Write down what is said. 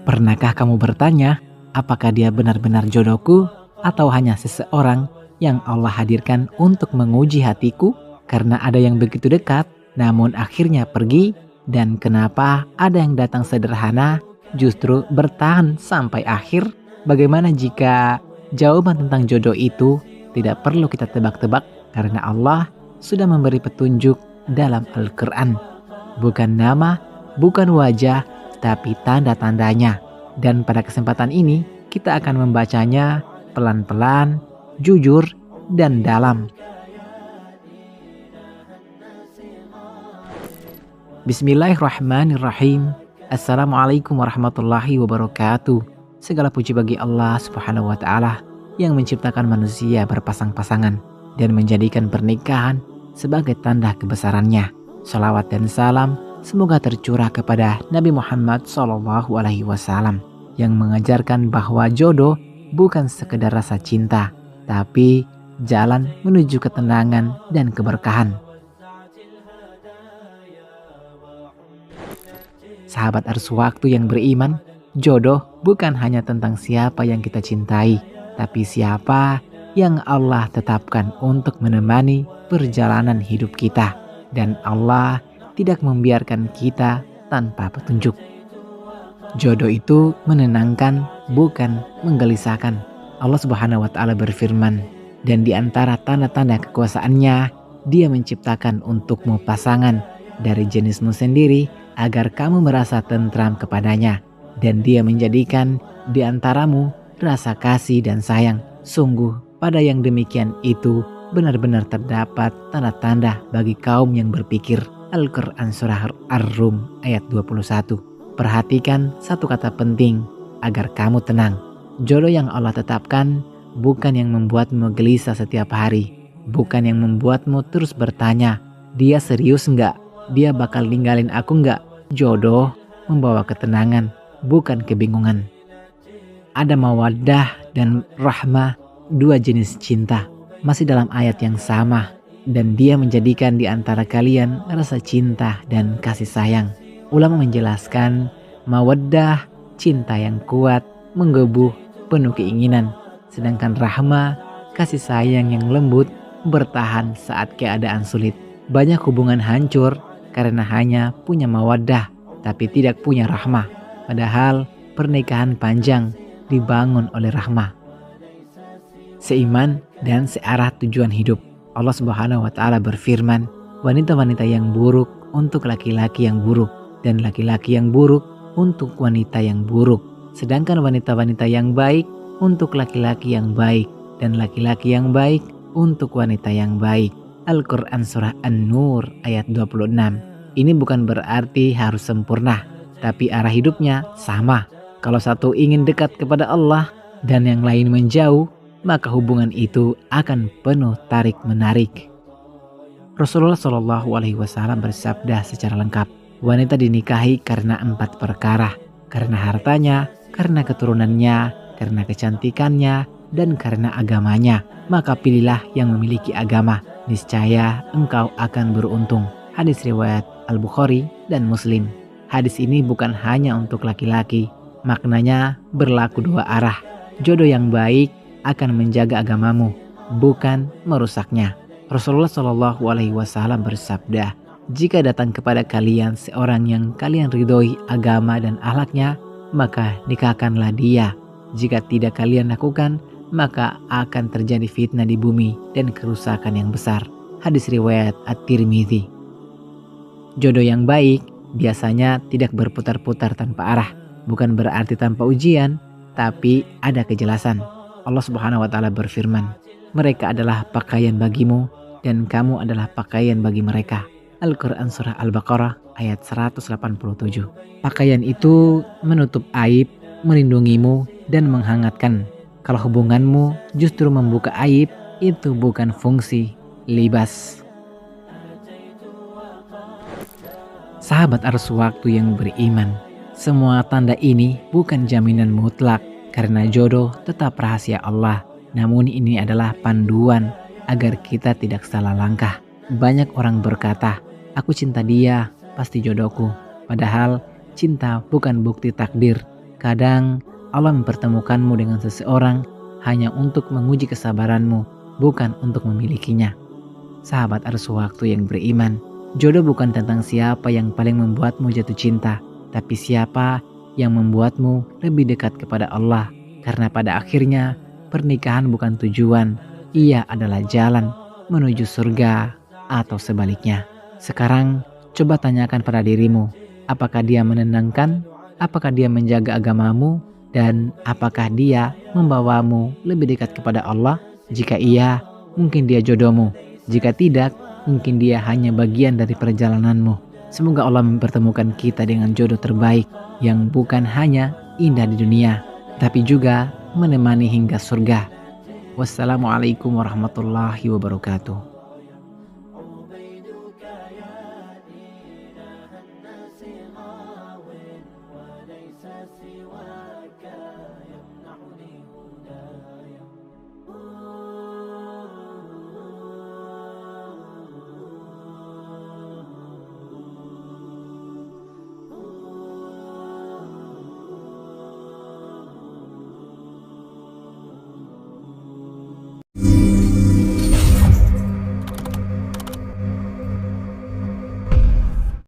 Pernahkah kamu bertanya, apakah dia benar-benar jodohku atau hanya seseorang yang Allah hadirkan untuk menguji hatiku? Karena ada yang begitu dekat, namun akhirnya pergi, dan kenapa ada yang datang sederhana justru bertahan sampai akhir? Bagaimana jika jawaban tentang jodoh itu tidak perlu kita tebak-tebak karena Allah sudah memberi petunjuk dalam Al-Quran. Bukan nama, bukan wajah, tapi tanda-tandanya. Dan pada kesempatan ini kita akan membacanya pelan-pelan, jujur, dan dalam. Bismillahirrahmanirrahim. Assalamualaikum warahmatullahi wabarakatuh. Segala puji bagi Allah Subhanahu wa ta'ala yang menciptakan manusia berpasang-pasangan dan menjadikan pernikahan sebagai tanda kebesarannya. Salawat dan salam semoga tercurah kepada Nabi Muhammad SAW yang mengajarkan bahwa jodoh bukan sekedar rasa cinta, tapi jalan menuju ketenangan dan keberkahan. Sahabat arus waktu yang beriman, jodoh bukan hanya tentang siapa yang kita cintai, tapi siapa yang Allah tetapkan untuk menemani perjalanan hidup kita. Dan Allah tidak membiarkan kita tanpa petunjuk. Jodoh itu menenangkan, bukan menggelisahkan. Allah Subhanahu wa ta'ala berfirman, dan di antara tanda-tanda kekuasaannya, Dia menciptakan untukmu pasangan dari jenismu sendiri agar kamu merasa tentram kepadanya, dan Dia menjadikan di antaramu rasa kasih dan sayang. Sungguh pada yang demikian itu benar-benar terdapat tanda-tanda bagi kaum yang berpikir. Al-Quran Surah Ar-Rum ayat 21. Perhatikan satu kata penting agar kamu tenang. Jodoh yang Allah tetapkan bukan yang membuatmu gelisah setiap hari, bukan yang membuatmu terus bertanya, dia serius enggak? Dia bakal ninggalin aku enggak? Jodoh membawa ketenangan, bukan kebingungan. Ada mawaddah dan rahmah, dua jenis cinta, masih dalam ayat yang sama, dan Dia menjadikan di antara kalian rasa cinta dan kasih sayang. Ulama menjelaskan, mawaddah, cinta yang kuat, menggebu, penuh keinginan, sedangkan rahmah, kasih sayang yang lembut, bertahan saat keadaan sulit. Banyak hubungan hancur karena hanya punya mawaddah tapi tidak punya rahmah. Padahal pernikahan panjang dibangun oleh rahmah. Seiman dan searah tujuan hidup. Allah Subhanahu wa ta'ala berfirman, wanita-wanita yang buruk untuk laki-laki yang buruk, dan laki-laki yang buruk untuk wanita yang buruk. Sedangkan wanita-wanita yang baik untuk laki-laki yang baik, dan laki-laki yang baik untuk wanita yang baik. Al-Quran Surah An-Nur ayat 26. Ini bukan berarti harus sempurna, tapi arah hidupnya sama. Kalau satu ingin dekat kepada Allah dan yang lain menjauh, maka hubungan itu akan penuh tarik-menarik. Rasulullah SAW bersabda secara lengkap, wanita dinikahi karena 4 perkara, karena hartanya, karena keturunannya, karena kecantikannya, dan karena agamanya. Maka pilihlah yang memiliki agama, niscaya engkau akan beruntung. Hadis riwayat Al-Bukhari dan Muslim. Hadis ini bukan hanya untuk laki-laki, maknanya berlaku dua arah. Jodoh yang baik akan menjaga agamamu, bukan merusaknya. Rasulullah SAW bersabda, jika datang kepada kalian seorang yang kalian ridhoi agama dan akhlaknya, maka nikahkanlah dia. Jika tidak kalian lakukan, maka akan terjadi fitnah di bumi dan kerusakan yang besar. Hadis riwayat At-Tirmidzi. Jodoh yang baik biasanya tidak berputar-putar tanpa arah. Bukan berarti tanpa ujian, tapi ada kejelasan. Allah Subhanahu wa ta'ala berfirman, mereka adalah pakaian bagimu dan kamu adalah pakaian bagi mereka. Al-Quran Surah Al-Baqarah ayat 187. Pakaian itu menutup aib, melindungimu, dan menghangatkan. Kalau hubunganmu justru membuka aib, itu bukan fungsi libas. Sahabat arus waktu yang beriman, semua tanda ini bukan jaminan mutlak karena jodoh tetap rahasia Allah. Namun ini adalah panduan agar kita tidak salah langkah. Banyak orang berkata, aku cinta dia, pasti jodohku. Padahal cinta bukan bukti takdir, Terkadang Allah mempertemukanmu dengan seseorang hanya untuk menguji kesabaranmu, bukan untuk memilikinya. Sahabat arus waktu yang beriman, jodoh bukan tentang siapa yang paling membuatmu jatuh cinta, tapi siapa yang membuatmu lebih dekat kepada Allah. Karena pada akhirnya pernikahan bukan tujuan, ia adalah jalan menuju surga atau sebaliknya. Sekarang coba tanyakan pada dirimu, apakah dia menenangkan, apakah dia menjaga agamamu, dan apakah dia membawamu lebih dekat kepada Allah? Jika iya, mungkin dia jodohmu. Jika tidak, mungkin dia hanya bagian dari perjalananmu. Semoga Allah mempertemukan kita dengan jodoh terbaik yang bukan hanya indah di dunia, tapi juga menemani hingga surga. Wassalamualaikum warahmatullahi wabarakatuh.